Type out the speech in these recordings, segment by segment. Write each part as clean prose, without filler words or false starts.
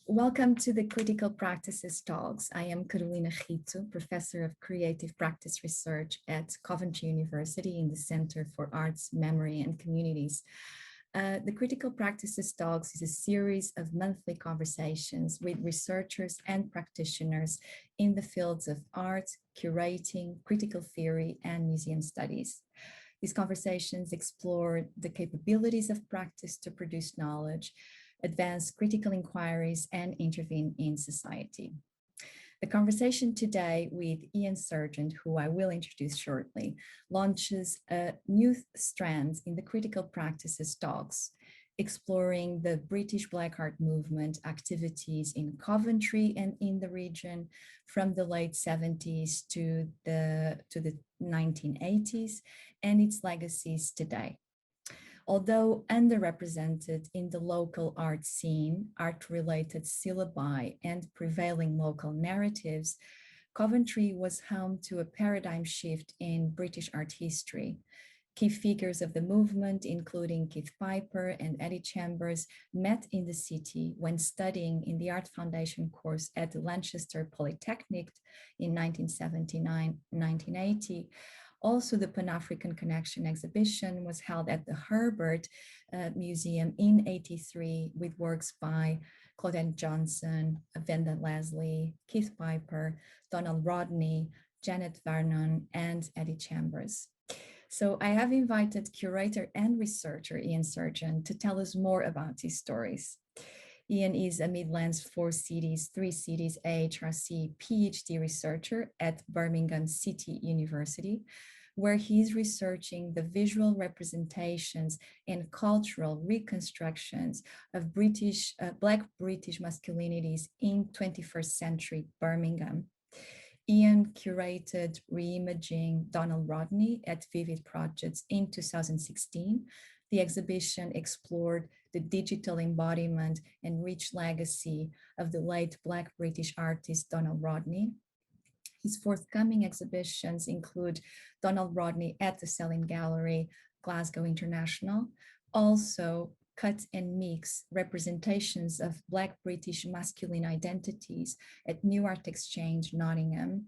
Welcome to the Critical Practices Talks. I am Carolina Rito, Professor of Creative Practice Research at Coventry University in the Center for Arts, Memory and Communities. The Critical Practices Talks is a series of monthly conversations with researchers and practitioners in the fields of art, curating, critical theory, and museum studies. These conversations explore the capabilities of practice to produce knowledge, advance critical inquiries, and intervene in society. The conversation today with Ian Sargent, who I will introduce shortly, launches a new strand in the Critical Practices Talks, exploring the British Black Art movement activities in Coventry and in the region from the late 70s to the 1980s and its legacies today. Although underrepresented in the local art scene, art-related syllabi, and prevailing local narratives, Coventry was home to a paradigm shift in British art history. Key figures of the movement, including Keith Piper and Eddie Chambers, met in the city when studying in the Art Foundation course at the Lancaster Polytechnic in 1979-1980. Also, the Pan-Afrikan Connection exhibition was held at the Herbert Museum in '83 with works by Claudette Johnson, Venda Leslie, Keith Piper, Donald Rodney, Janet Vernon, and Eddie Chambers. So I have invited curator and researcher Ian Sargent to tell us more about these stories. Ian is a Midlands 4 Cities, 3 Cities AHRC PhD researcher at Birmingham City University, where he's researching the visual representations and cultural reconstructions of Black British masculinities in 21st century Birmingham. Ian curated Reimaging Donald Rodney at Vivid Projects in 2016. The exhibition explored the digital embodiment and rich legacy of the late Black British artist Donald Rodney. His forthcoming exhibitions include Donald Rodney at the Selling Gallery, Glasgow International, also Cut and Mix representations of Black British masculine identities at New Art Exchange, Nottingham.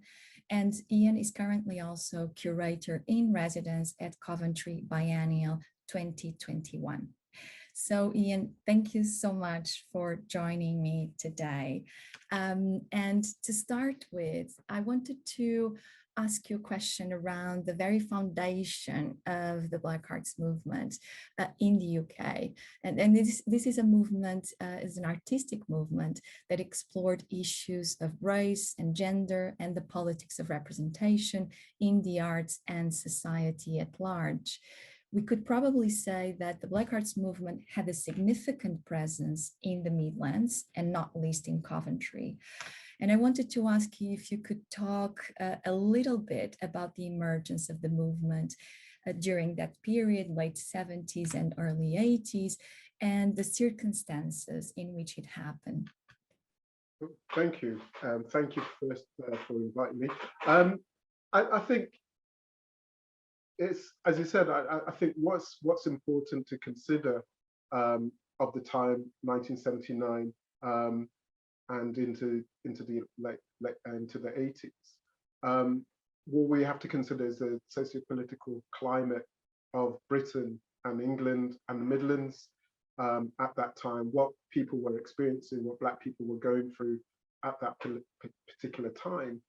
And Ian is currently also curator in residence at Coventry Biennial 2021. So Ian, thank you so much for joining me today. And to start with, I wanted to ask you a question around the very foundation of the Black Arts movement in the UK. And this is a movement, is an artistic movement that explored issues of race and gender and the politics of representation in the arts and society at large. We could probably say that the Black Arts movement had a significant presence in the Midlands and not least in Coventry. And I wanted to ask you if you could talk a little bit about the emergence of the movement during that period, late 70s and early 80s, and the circumstances in which it happened. Thank you. Thank you first for inviting me. I think it's, as you said, I think what's important to consider of the time 1979 and into the into the 80s. What we have to consider is the socio-political climate of Britain and England and the Midlands at that time, what people were experiencing, what Black people were going through at that particular time,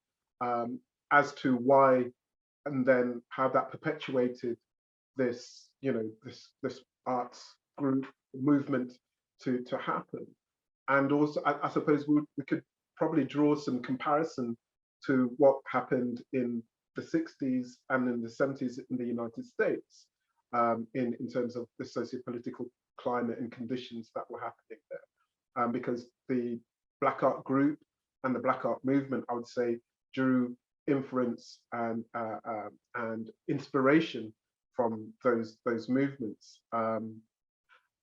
as to why, and then how that perpetuated this, this arts group movement to happen. And also, I suppose we could probably draw some comparison to what happened in the 60s and in the 70s in the United States, in terms of the socio-political climate and conditions that were happening there. Because the Black Art group and the Black Art movement, I would say, drew inference and inspiration from those movements.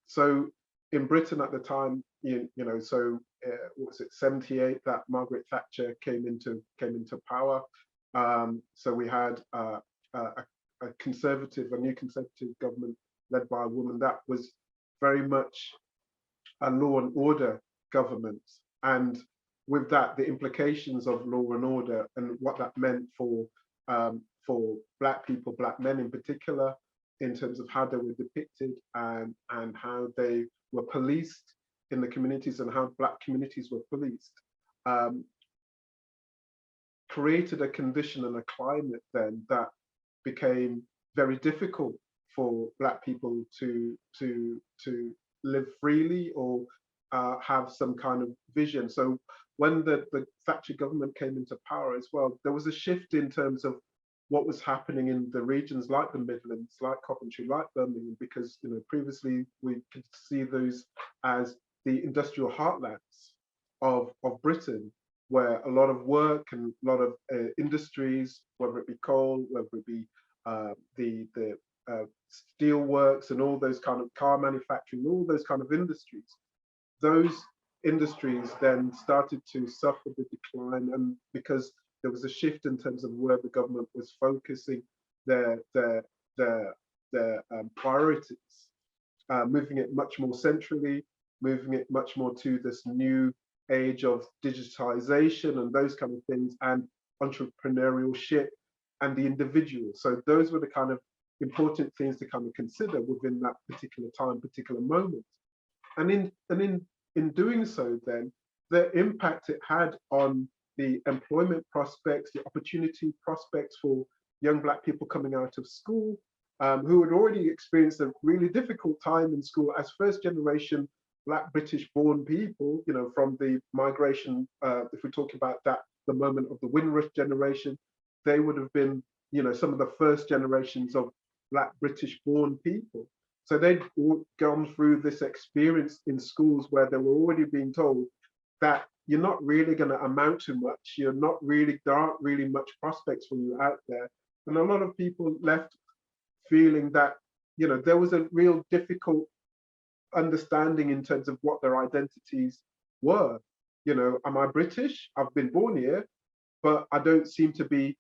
So in Britain at the time, so what was it, 78, that Margaret Thatcher came into power. So we had a new conservative government led by a woman that was very much a law and order government, and with that, the implications of law and order and what that meant for Black people, Black men in particular, in terms of how they were depicted and how they were policed in the communities and how Black communities were policed, created a condition and a climate then that became very difficult for Black people to live freely or have some kind of vision. So when the Thatcher government came into power as well, there was a shift in terms of what was happening in the regions like the Midlands, like Coventry, like Birmingham, because previously we could see those as the industrial heartlands of Britain, where a lot of work and a lot of industries, whether it be coal, whether it be the steel works and all those kind of car manufacturing, all those kind of industries, those industries then started to suffer the decline, and because there was a shift in terms of where the government was focusing their priorities, moving it much more centrally, moving it much more to this new age of digitization and those kind of things, and entrepreneurship and the individual. So those were the kind of important things to kind of consider within that particular time, particular moment. And in doing so, then the impact it had on the employment prospects, the opportunity prospects for young Black people coming out of school, who had already experienced a really difficult time in school as first generation Black British born people, from the migration, if we talk about that, the moment of the Windrush generation, they would have been, some of the first generations of Black British born people. So they'd gone through this experience in schools where they were already being told that you're not really going to amount to much. There aren't really much prospects for you out there. And a lot of people left feeling that, there was a real difficult understanding in terms of what their identities were. Am I British? I've been born here, but I don't seem to be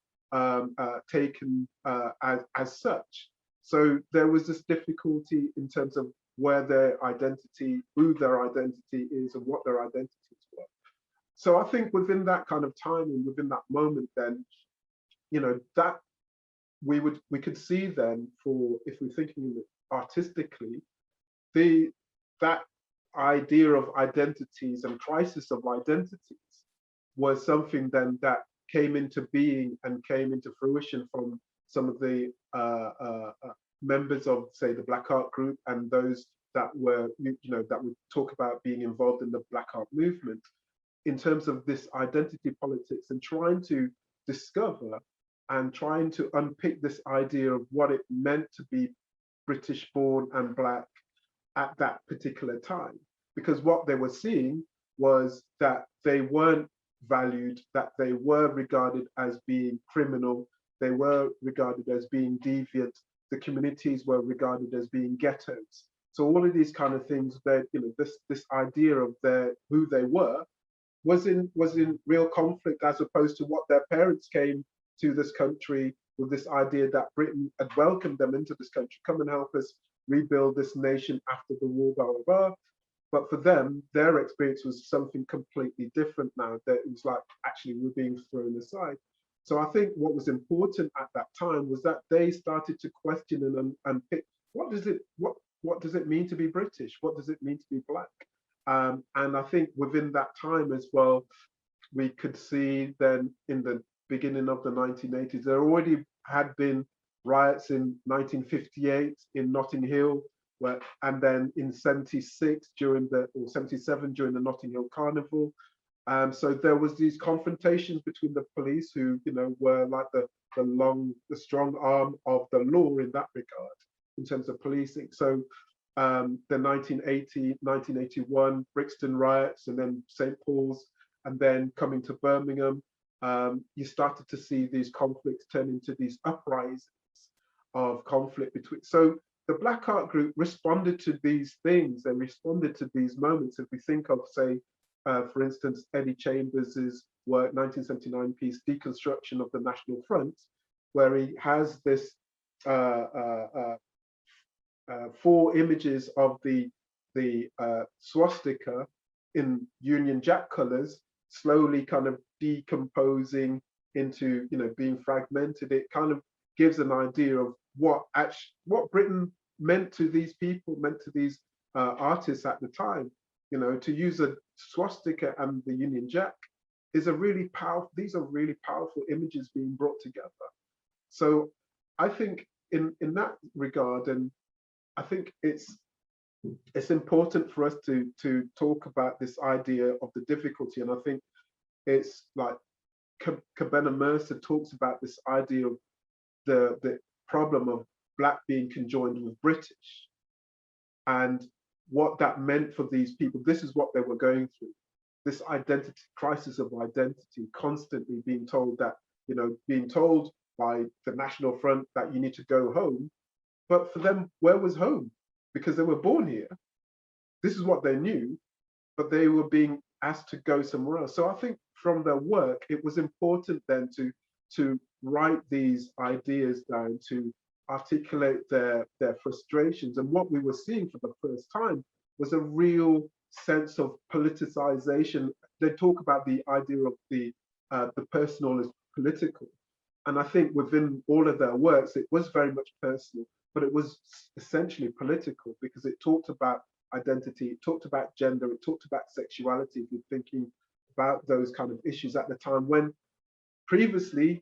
taken as such. So there was this difficulty in terms of where their identity, who their identity is, and what their identities were. So I think within that kind of time and within that moment, then, that we could see then, for if we're thinking artistically, that idea of identities and crisis of identities was something then that came into being and came into fruition from some of the members of, say, the Black Art group and those that were, that would talk about being involved in the Black Art movement in terms of this identity politics and trying to discover and trying to unpick this idea of what it meant to be British born and Black at that particular time. Because what they were seeing was that they weren't valued, that they were regarded as being criminal, they were regarded as being deviant, the communities were regarded as being ghettos. So all of these kind of things, that this idea of who they were was in real conflict, as opposed to what their parents came to this country with, this idea that Britain had welcomed them into this country, come and help us rebuild this nation after the war, blah, blah, blah. But for them, their experience was something completely different now, that it was like, actually, we're being thrown aside. So I think what was important at that time was that they started to question and pick, what does it mean to be British? What does it mean to be Black? And I think within that time as well, we could see then in the beginning of the 1980s, there already had been riots in 1958 in Notting Hill, and then in 76 or 77 during the Notting Hill Carnival. So there was these confrontations between the police, who were like the strong arm of the law in that regard in terms of policing. So the 1980, 1981 Brixton riots, and then St. Paul's, and then coming to Birmingham, you started to see these conflicts turn into these uprisings of conflict between. So the Black Art group responded to these things and responded to these moments. If we think of, say, for instance, Eddie Chambers's work, 1979 piece, Deconstruction of the National Front, where he has this 4 images of the swastika in Union Jack colors, slowly kind of decomposing into, being fragmented. It kind of gives an idea of what Britain meant to these people, meant to these artists at the time. To use a swastika and the Union Jack is a really powerful, these are really powerful images being brought together. So I think in that regard, and I think it's important for us to talk about this idea of the difficulty. And I think it's like Cabana Mercer talks about this idea of the problem of Black being conjoined with British, and what that meant for these people. This is what they were going through, this identity, crisis of identity, constantly being told that, being told by the National Front that you need to go home. But for them, where was home? Because they were born here. This is what they knew, but they were being asked to go somewhere else. So I think from their work, it was important then to write these ideas down, to articulate their frustrations. And what we were seeing for the first time was a real sense of politicization. They talk about the idea of the personal as political. And I think within all of their works, it was very much personal, but it was essentially political, because it talked about identity, it talked about gender, it talked about sexuality. If you're thinking about those kind of issues at the time, when previously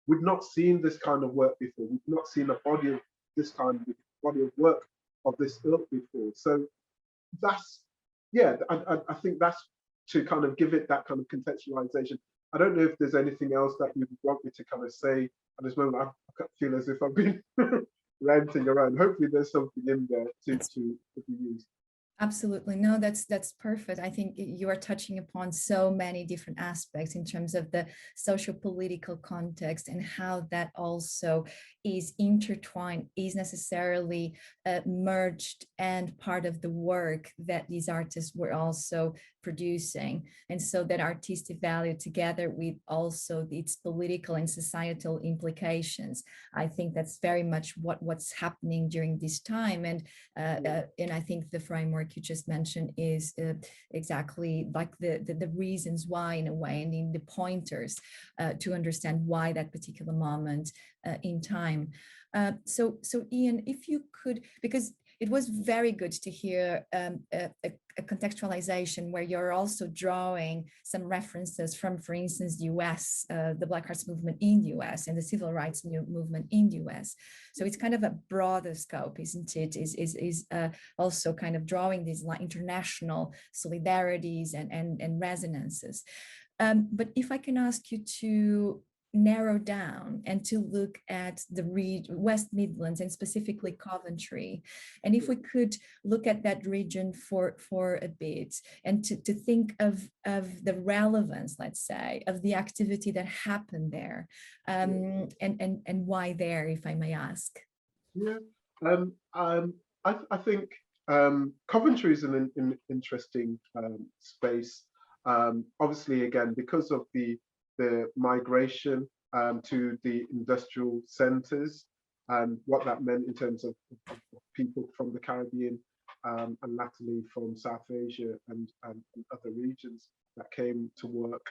we'd not seen this kind of work before. We've not seen a body of this kind of body of work of this ilk before. So that's, yeah, I think that's to kind of give it that kind of contextualization. I don't know if there's anything else that you want me to kind of say at this moment. I feel as if I've been ranting around. Hopefully there's something in there to be used. Absolutely. No, that's perfect. I think you are touching upon so many different aspects in terms of the social political context, and how that also is intertwined, is necessarily merged and part of the work that these artists were also producing. And so that artistic value, together with also its political and societal implications, I think that's very much what's happening during this time. And I think the framework you just mentioned is exactly like the reasons why, in a way, and in the pointers to understand why that particular moment in time. So Ian, if you could, because it was very good to hear a contextualization where you're also drawing some references from, for instance, the US, the Black Arts Movement in the US, and the Civil Rights Movement in the US. So it's kind of a broader scope, isn't it? Is also kind of drawing these international solidarities and resonances. But if I can ask you to narrow down and to look at the West Midlands, and specifically Coventry, and if we could look at that region for a bit, and to think of the relevance, let's say, of the activity that happened there, and why there, if I may ask. Yeah, I think Coventry is an interesting space. Obviously, again, because of the migration to the industrial centres, and what that meant in terms of people from the Caribbean, and latterly from South Asia and other regions that came to work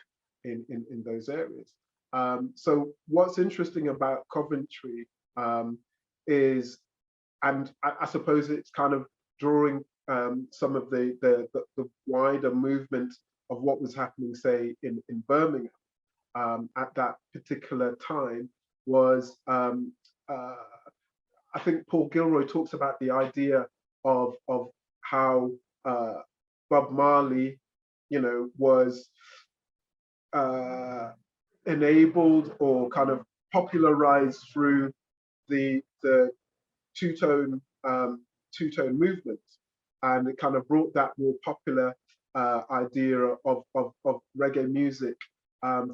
in those areas. So what's interesting about Coventry is, and I suppose it's kind of drawing some of the wider movement of what was happening, say, in Birmingham at that particular time, was I think Paul Gilroy talks about the idea of how Bob Marley, was enabled or kind of popularized through the two-tone movement, and it kind of brought that more popular idea of reggae music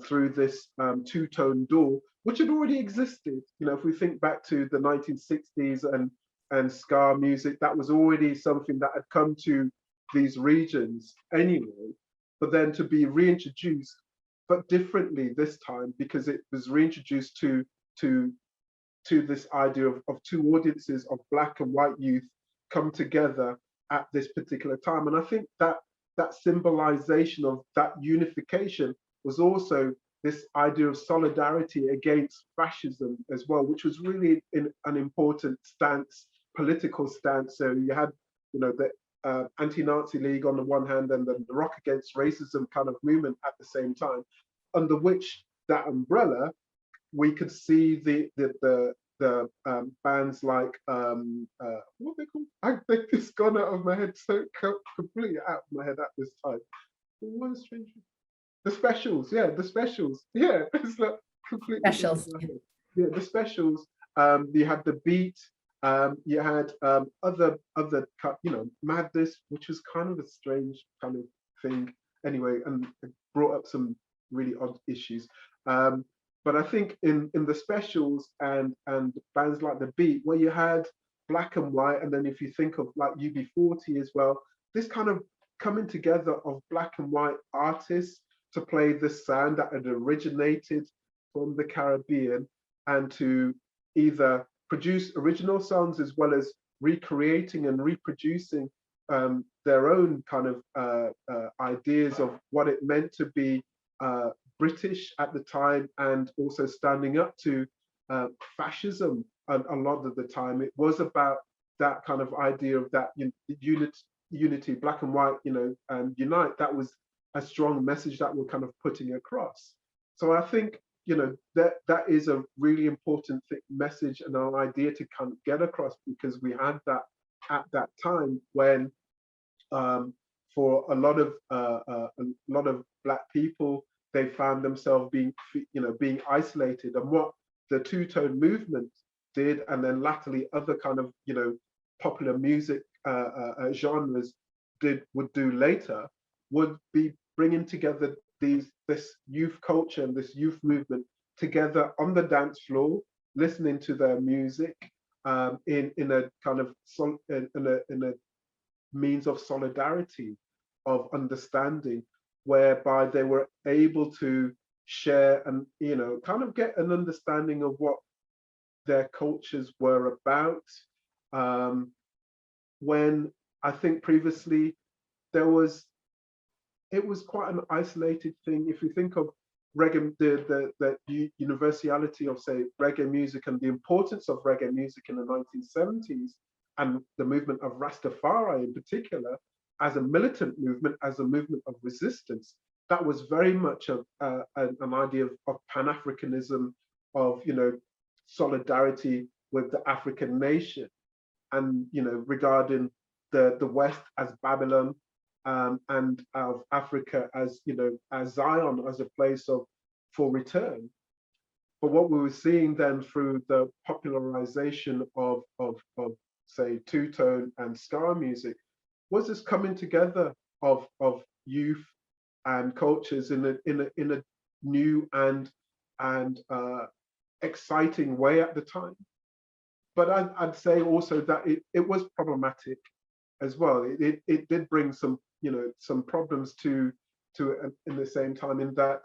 through this two-tone dual, which had already existed. If we think back to the 1960s and ska music, that was already something that had come to these regions anyway, but then to be reintroduced, but differently this time, because it was reintroduced to this idea of two audiences of Black and white youth come together at this particular time. And I think that that symbolization of that unification was also this idea of solidarity against fascism as well, which was really an important stance, political stance. So you had, you know, the anti-Nazi League on the one hand, and then the Rock Against Racism kind of movement at the same time, under which that umbrella, we could see the bands like what they called? I think it's gone out of my head, so completely out of my head at this time. What a strange. The Specials, yeah, the Specials, yeah, it's like completely Specials. Yeah, the Specials. You had the Beat. You had other you know, Madness, which was kind of a strange kind of thing anyway, and it brought up some really odd issues. But I think in the Specials and bands like the Beat, where you had black and white, and then if you think of like UB40 as well, this kind of coming together of black and white artists to play the sound that had originated from the Caribbean, and to either produce original songs as well as recreating and reproducing their own kind of ideas of what it meant to be British at the time, and also standing up to fascism a lot of the time. It was about that kind of idea of that unity, black and white, you know, and unite. That was a strong message that we're kind of putting across. So I think, you know, that is a really important message and an idea to kind of get across, because we had that at that time when for a lot of black people, they found themselves being, you know, being isolated. And what the two-tone movement did, and then latterly other kind of, you know, popular music genres would do later, would be bringing together this youth culture and this youth movement together on the dance floor, listening to their music in a kind of in a means of solidarity, of understanding, whereby they were able to share and, you know, kind of get an understanding of what their cultures were about. When I think previously it was quite an isolated thing. If you think of reggae, the universality of, say, reggae music, and the importance of reggae music in the 1970s, and the movement of Rastafari in particular, as a militant movement, as a movement of resistance, that was very much an idea of Pan-Africanism, of, you know, solidarity with the African nation, and, you know, regarding the West as Babylon, and of Africa as, you know, as Zion, as a place for return. But what we were seeing then through the popularization of say, two-tone and ska music, was this coming together of youth and cultures in a new and exciting way at the time. But I'd say also that it was problematic as well. It did bring some, you know, some problems to in the same time, in that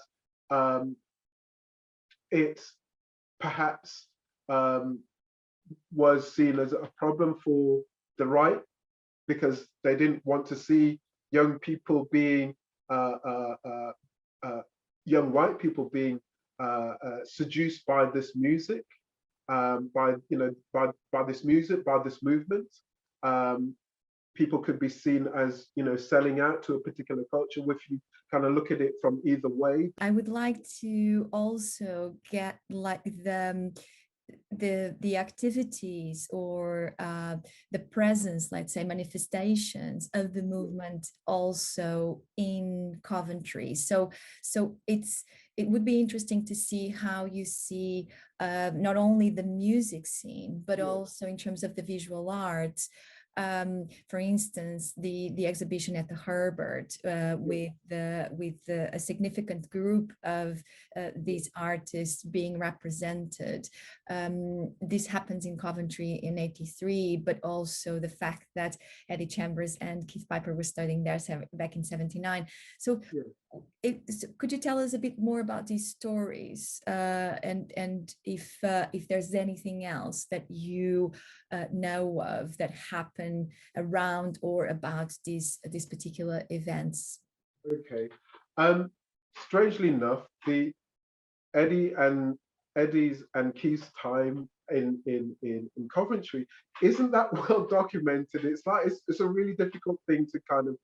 it perhaps was seen as a problem for the right, because they didn't want to see young people being young white people being seduced by this music, by, you know, by this music, by this movement. People could be seen as, you know, selling out to a particular culture, if you kind of look at it from either way. I would like to also get like the activities or the presence, let's say, manifestations of the movement also in Coventry. So it would be interesting to see how you see not only the music scene, but also in terms of the visual arts. For instance, the exhibition at the Herbert with a significant group of these artists being represented. This happens in Coventry in '83, but also the fact that Eddie Chambers and Keith Piper were studying there back in '79. So Could you tell us a bit more about these stories, and if there's anything else that you know of that happen around or about these particular events? Okay. Strangely enough, the Eddie and Eddie's and Keith's time in Coventry isn't that well documented. It's like it's a really difficult thing to kind of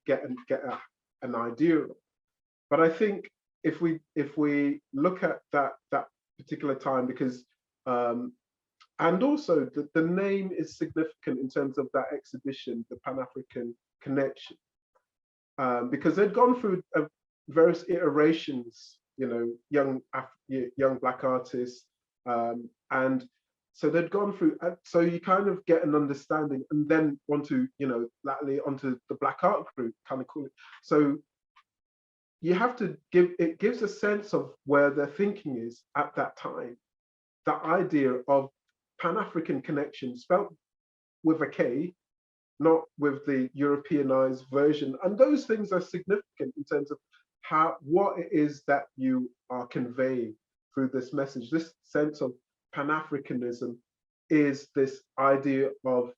get an idea of. But I think if we look at that particular time, because and also the name is significant in terms of that exhibition, the Pan-African Connection, because they'd gone through various iterations, you know, young Black artists, and so they'd gone through. So you kind of get an understanding, and then onto, you know, latterly onto the Black art group, kind of call it. So you have to it gives a sense of where their thinking is at that time. That idea of Pan-African Connection, spelt with a K, not with the Europeanized version. And those things are significant in terms of what it is that you are conveying through this message. This sense of Pan-Africanism is this idea of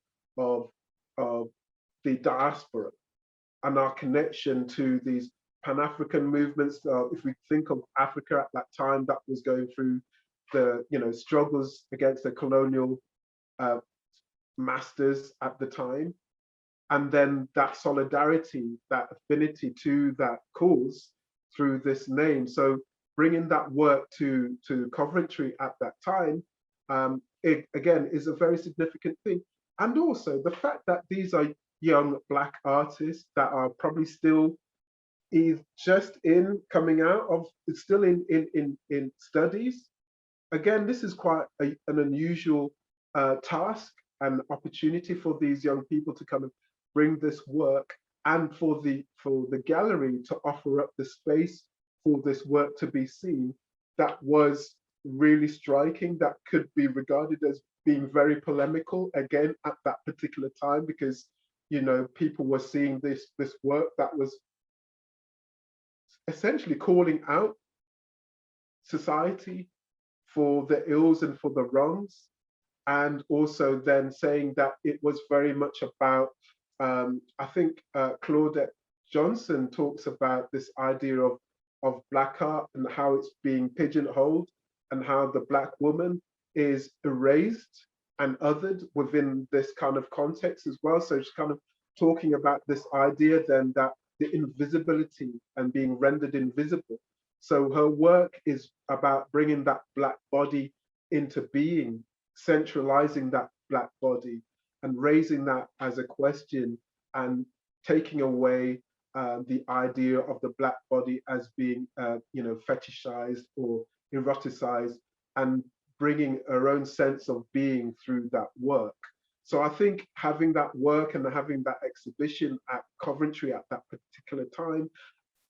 the diaspora and our connection to these Pan-African movements. If we think of Africa at that time, that was going through the, you know, struggles against the colonial masters at the time. And then that solidarity, that affinity to that cause through this name. So bringing that work to Coventry at that time, it again is a very significant thing. And also the fact that these are young Black artists that are probably still just coming out of, still in studies. Again, this is quite an unusual task and opportunity for these young people to kind of bring this work, and for the gallery to offer up the space for this work to be seen. That was really striking. That could be regarded as being very polemical again at that particular time, because, you know, people were seeing this work that was essentially calling out society for the ills and for the wrongs, and also then saying that it was very much about, I think Claudette Johnson talks about this idea of Black art and how it's being pigeonholed, and how the Black woman is erased and othered within this kind of context as well. So she's kind of talking about this idea then that the invisibility and being rendered invisible. So her work is about bringing that Black body into being, centralizing that Black body and raising that as a question, and taking away the idea of the Black body as being, you know, fetishized or eroticized, and bringing her own sense of being through that work. So I think having that work and having that exhibition at Coventry at that particular time,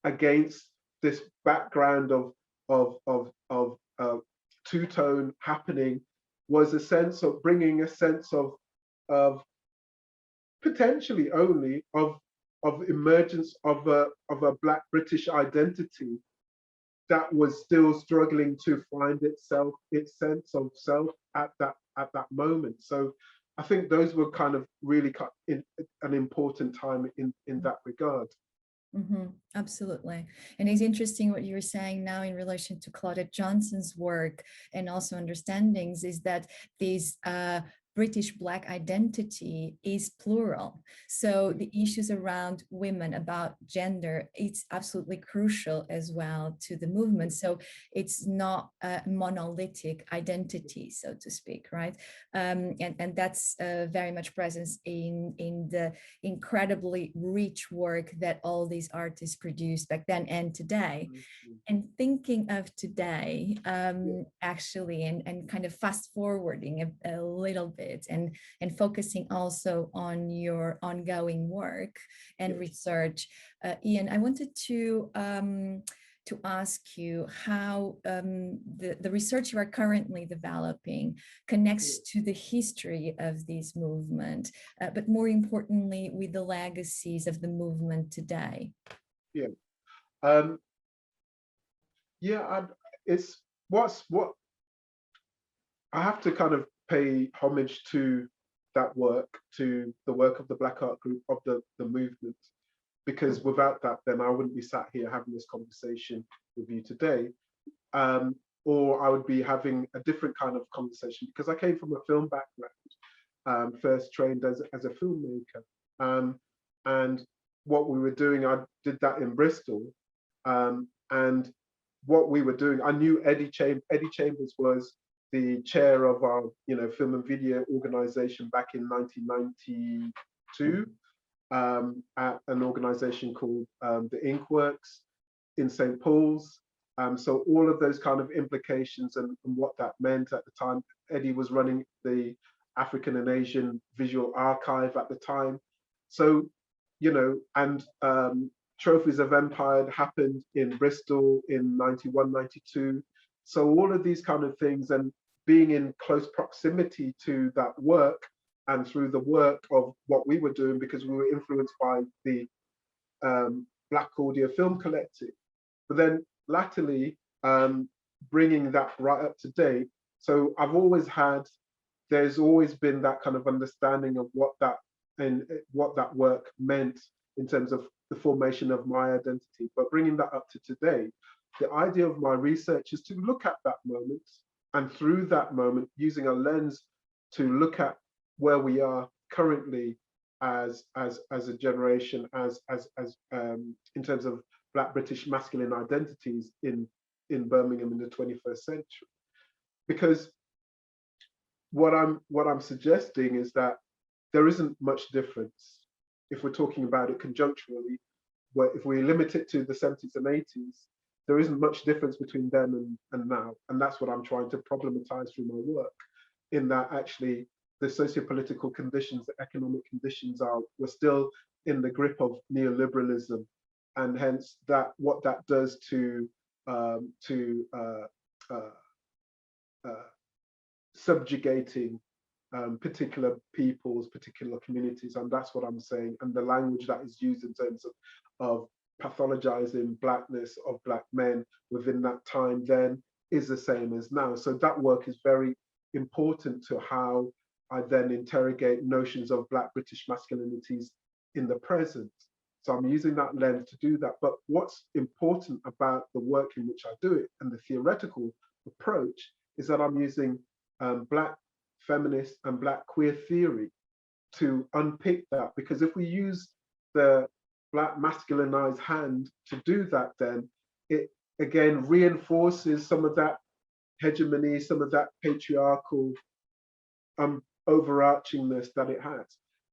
against this background of two-tone happening, was a sense of bringing a sense of potentially only of emergence of a Black British identity that was still struggling to find itself, its sense of self at that moment. So I think those were kind of really an important time in that regard. Mm-hmm, absolutely. And it's interesting what you're saying now in relation to Claudette Johnson's work and also understandings, is that these British Black identity is plural. So the issues around women, about gender, it's absolutely crucial as well to the movement. So it's not a monolithic identity, so to speak, right? And that's very much present in the incredibly rich work that all these artists produced back then and today. And thinking of today, actually, and kind of fast forwarding a little bit, and focusing also on your ongoing work and research, Ian, I wanted to ask you how the research you are currently developing connects to the history of this movement, but more importantly, with the legacies of the movement today. Yeah. Um, yeah, it's what I have to kind of pay homage to that work, to the work of the Black Art Group, of the movement, because without that, then I wouldn't be sat here having this conversation with you today. Or I would be having a different kind of conversation because I came from a film background, first trained as a filmmaker. And what we were doing, I did that in Bristol. And what we were doing, I knew Eddie Chambers. Eddie Chambers was the chair of our, film and video organization back in 1992, at an organization called the Inkworks in St. Paul's. So all of those kind of implications and what that meant at the time. Eddie was running the African and Asian Visual Archive at the time. So, and Trophies of Empire happened in Bristol in 91, 92. So all of these kind of things, and being in close proximity to that work and through the work of what we were doing, because we were influenced by the Black Audio Film Collective. But then latterly, bringing that right up to date. So there's always been that kind of understanding of what that work meant in terms of the formation of my identity. But bringing that up to today, the idea of my research is to look at that moment, and through that moment, using a lens to look at where we are currently as a generation, in terms of Black British masculine identities in Birmingham in the 21st century. Because what I'm suggesting is that there isn't much difference if we're talking about it conjuncturally. Where if we limit it to the 70s and 80s, there isn't much difference between then and now. And that's what I'm trying to problematize through my work, in that actually the socio-political conditions, the economic conditions we're still in the grip of neoliberalism. And hence what that does to subjugating particular peoples, particular communities, and that's what I'm saying. And the language that is used in terms of pathologizing Blackness of Black men within that time then is the same as now. So that work is very important to how I then interrogate notions of Black British masculinities in the present. So I'm using that lens to do that. But what's important about the work in which I do it and the theoretical approach is that I'm using Black feminist and Black queer theory to unpick that. Because if we use the Black masculinized hand to do that, then it again reinforces some of that hegemony, some of that patriarchal overarchingness that it has.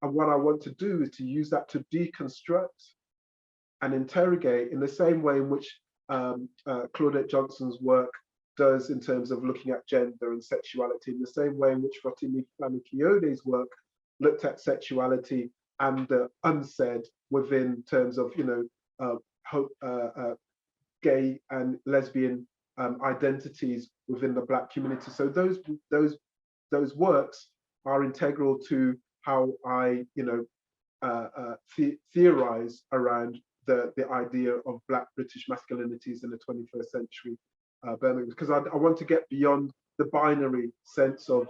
And what I want to do is to use that to deconstruct and interrogate in the same way in which Claudette Johnson's work does in terms of looking at gender and sexuality, in the same way in which Rotimi Fani-Kayode's work looked at sexuality and the unsaid within terms of, gay and lesbian identities within the Black community. So those works are integral to how I, theorize around the idea of Black British masculinities in the 21st century Birmingham, because I want to get beyond the binary sense of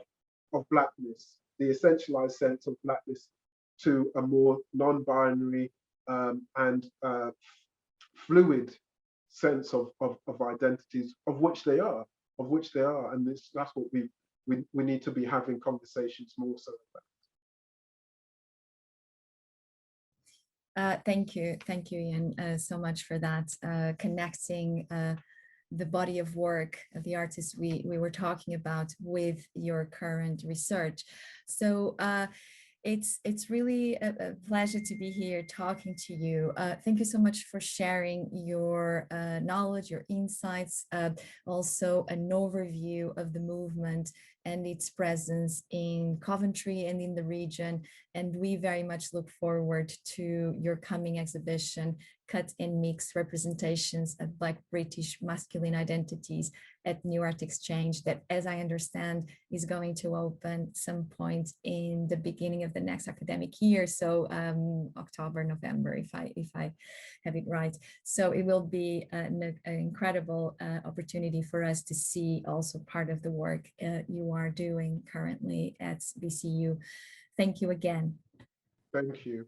Blackness, the essentialized sense of Blackness, to a more non-binary and fluid sense of identities, of which they are, and that's what we need to be having conversations more so about. Thank you, Ian, so much for that, connecting the body of work of the artists we were talking about with your current research. So it's really a pleasure to be here talking to you. Thank you so much for sharing your knowledge, your insights, also an overview of the movement and its presence in Coventry and in the region. And we very much look forward to your coming exhibition, Cut and Mix Representations of Black British Masculine Identities at New Art Exchange, that, as I understand, is going to open some point in the beginning of the next academic year. So October, November, if I have it right. So it will be an incredible opportunity for us to see also part of the work you are doing currently at BCU. Thank you again. Thank you.